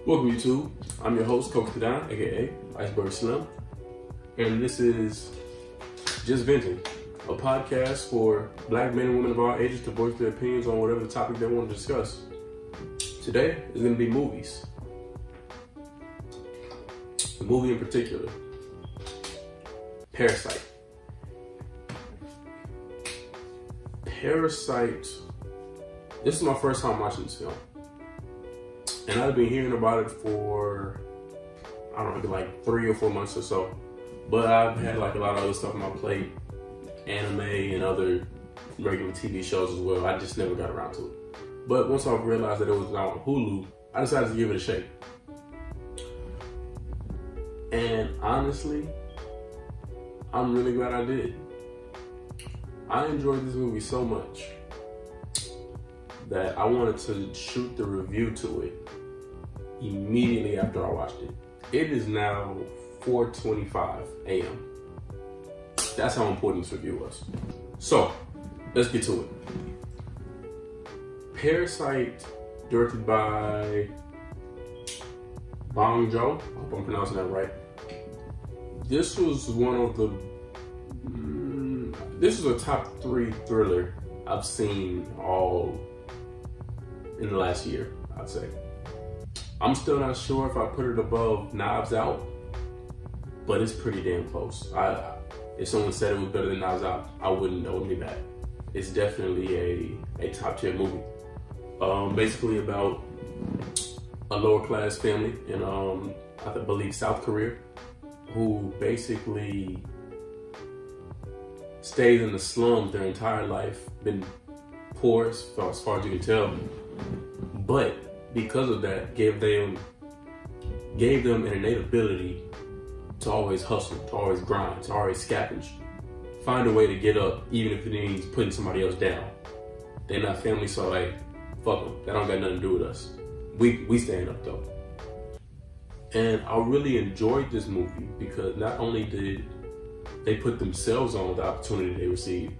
Welcome YouTube, I'm your host, Coach Kadon, aka Iceberg Slim, and this is Just Venting, a podcast for black men and women of all ages to voice their opinions on whatever the topic they want to discuss. Today is going to be movies. A movie in particular, Parasite. Parasite, this is my first time watching this film. And I've been hearing about it for, I don't know, like 3 or 4 months or so. But I've had like a lot of other stuff on my plate, anime and other regular TV shows as well. I just never got around to it. But once I realized that it was on Hulu, I decided to give it a shake. And honestly, I'm really glad I did. I enjoyed this movie so much that I wanted to shoot the review to it immediately after I watched it. It is now 4:25 a.m. That's how important this review was. So, let's get to it. Parasite, directed by Bong Joon. I hope I'm pronouncing that right. This was one of the, this is a top 3 thriller I've seen all in the last year, I'd say. I'm still not sure if I put it above Knives Out, but it's pretty damn close. If someone said it was better than Knives Out, I wouldn't know me back. It's definitely a top tier movie. Basically about a lower class family in, I believe South Korea, who basically stayed in the slums their entire life, been poor as far as you can tell, but because of that, gave them an innate ability to always hustle, to always grind, to always scavenge, find a way to get up, even if it means putting somebody else down. They're not family, so hey, fuck them. That don't got nothing to do with us. We stand up though. And I really enjoyed this movie because not only did they put themselves on the opportunity they received,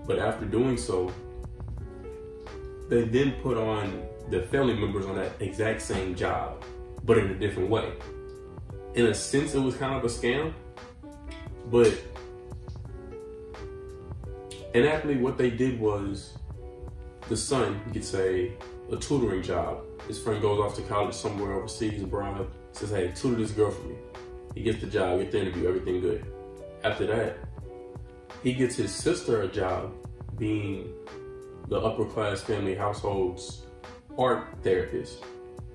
but after doing so, they then put on the family members on that exact same job, but in a different way. In a sense, it was kind of a scam, but inaptly what they did was the son gets a tutoring job. His friend goes off to college somewhere overseas abroad, says, hey, tutor this girl for me. He gets the job, gets the interview, everything good. After that, he gets his sister a job being the upper class family household's art therapist.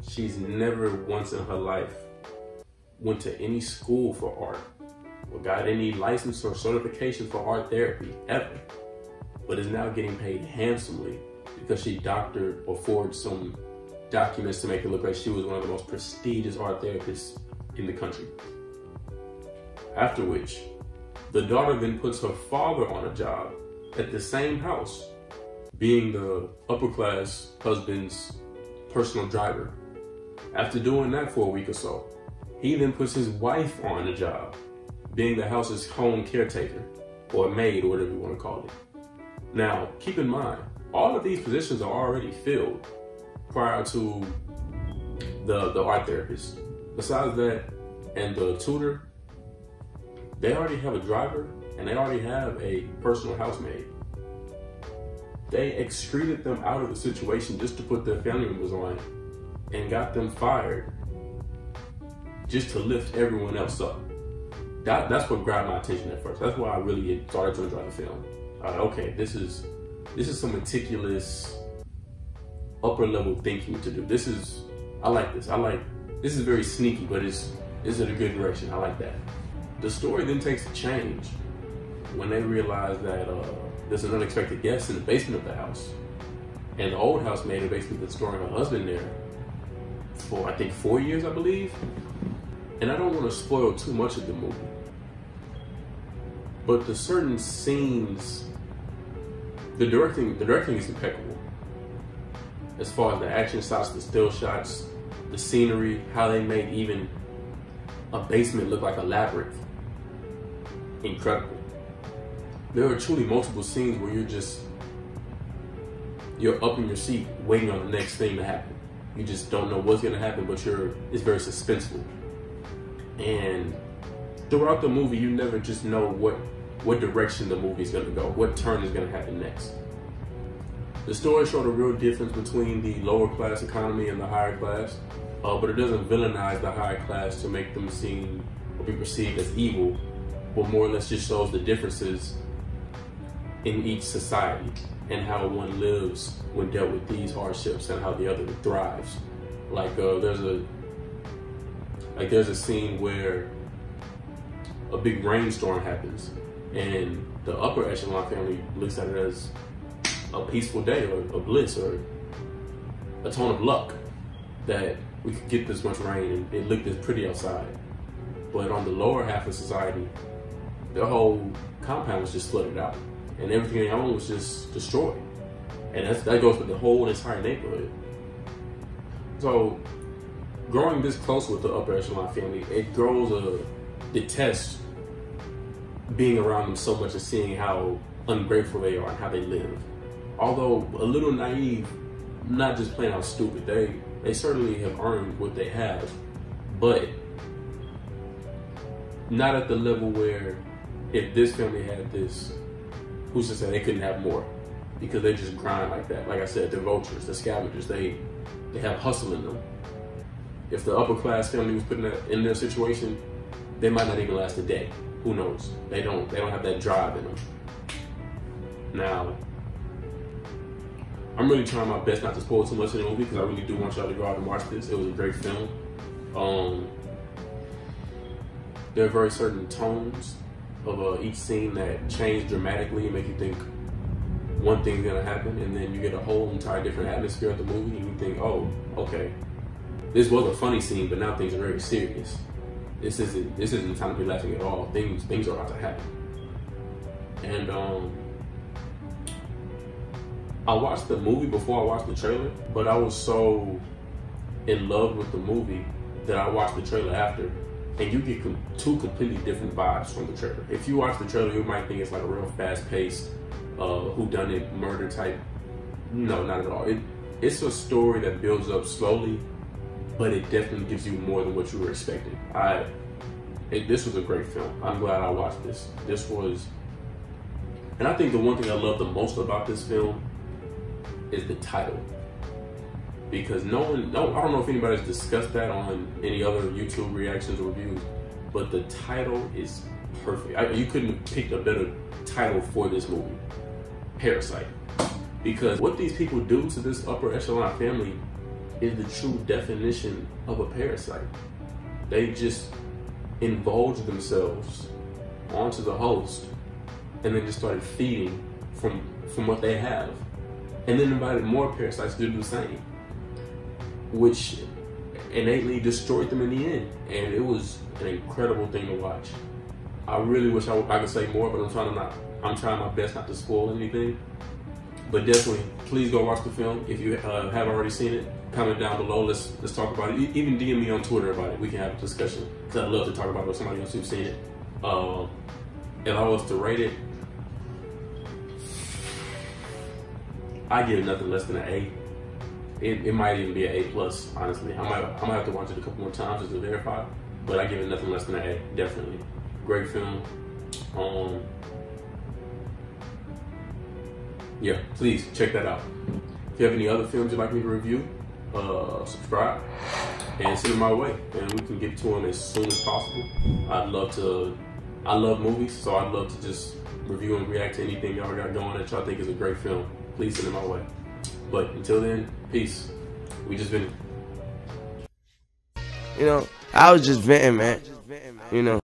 She's never once in her life went to any school for art or got any license or certification for art therapy ever, but is now getting paid handsomely because she doctored or forged some documents to make it look like she was one of the most prestigious art therapists in the country. After which, the daughter then puts her father on a job at the same house, being the upper class husband's personal driver. After doing that for a week or so, he then puts his wife on a job, being the house's home caretaker, or maid, or whatever you want to call it. Now, keep in mind, all of these positions are already filled prior to the art therapist. Besides that, and the tutor, they already have a driver, and they already have a personal housemaid. They excreted them out of the situation just to put their family members on and got them fired just to lift everyone else up. That's what grabbed my attention at first. That's why I really started to enjoy the film. Okay, this is some meticulous upper level thinking to do. I like this. This is very sneaky, but is it a good direction? I like that. The story then takes a change when they realize that there's an unexpected guest in the basement of the house. And the old housemaid had basically been storing her husband there for, I think, 4 years, I believe. And I don't want to spoil too much of the movie, but the certain scenes, the directing is impeccable. As far as the action shots, the still shots, the scenery, how they made even a basement look like a labyrinth. Incredible. There are truly multiple scenes where you're up in your seat waiting on the next thing to happen. You just don't know what's gonna happen, but it's very suspenseful. And throughout the movie, you never just know what direction the movie is gonna go, what turn is gonna happen next. The story showed a real difference between the lower class economy and the higher class, but it doesn't villainize the higher class to make them seem or be perceived as evil, but more or less just shows the differences in each society and how one lives when dealt with these hardships and how the other thrives. Like there's a scene where a big rainstorm happens and the upper echelon family looks at it as a peaceful day or a bliss or a tone of luck that we could get this much rain and it looked this pretty outside. But on the lower half of society, their whole compound was just flooded out and everything they owned was just destroyed. And that goes with the whole entire neighborhood. So growing this close with the upper echelon family, it grows a detest being around them so much and seeing how ungrateful they are and how they live. Although a little naive, not just plain out stupid, they certainly have earned what they have, but not at the level where if this family had this, who's to say they couldn't have more? Because they just grind like that. Like I said, they're vultures, they're scavengers, they have hustle in them. If the upper class family was put in their situation, they might not even last a day. Who knows? They don't have that drive in them. Now, I'm really trying my best not to spoil too much of the movie because I really do want y'all to go out and watch this. It was a great film. There are very certain tones of each scene that change dramatically and make you think one thing's gonna happen, and then you get a whole entire different atmosphere of the movie, and you think, oh, okay, this was a funny scene, but now things are very serious. This isn't time to be laughing at all. Things are about to happen. And I watched the movie before I watched the trailer, but I was so in love with the movie that I watched the trailer after, and you get two completely different vibes from the trailer. If you watch the trailer, you might think it's like a real fast-paced, whodunit murder type. No, not at all. It's a story that builds up slowly, but it definitely gives you more than what you were expecting. This was a great film. I'm glad I watched this. And I think the one thing I love the most about this film is the title. Because I don't know if anybody's discussed that on any other YouTube reactions or reviews, but the title is perfect. You couldn't have picked a better title for this movie, Parasite. Because what these people do to this upper echelon family is the true definition of a parasite. They just indulge themselves onto the host and then just started feeding from what they have. And then invited more parasites to do the same, which innately destroyed them in the end. And it was an incredible thing to watch. I really wish I could say more, but I'm trying my best not to spoil anything. But definitely, please go watch the film. If you haven't already seen it, comment down below. Let's talk about it. Even DM me on Twitter about it. We can have a discussion, because I'd love to talk about it with somebody else who's seen it. If I was to rate it, I give it nothing less than an A. It might even be an A+, honestly. I might have to watch it a couple more times just to verify, but I give it nothing less than an A, definitely. Great film. Yeah, please check that out. If you have any other films you'd like me to review, subscribe and send them my way, and we can get to them as soon as possible. I love movies, so I'd love to just review and react to anything y'all got going that y'all think is a great film. Please send them my way. But until then, peace. We just been. I was just venting, man.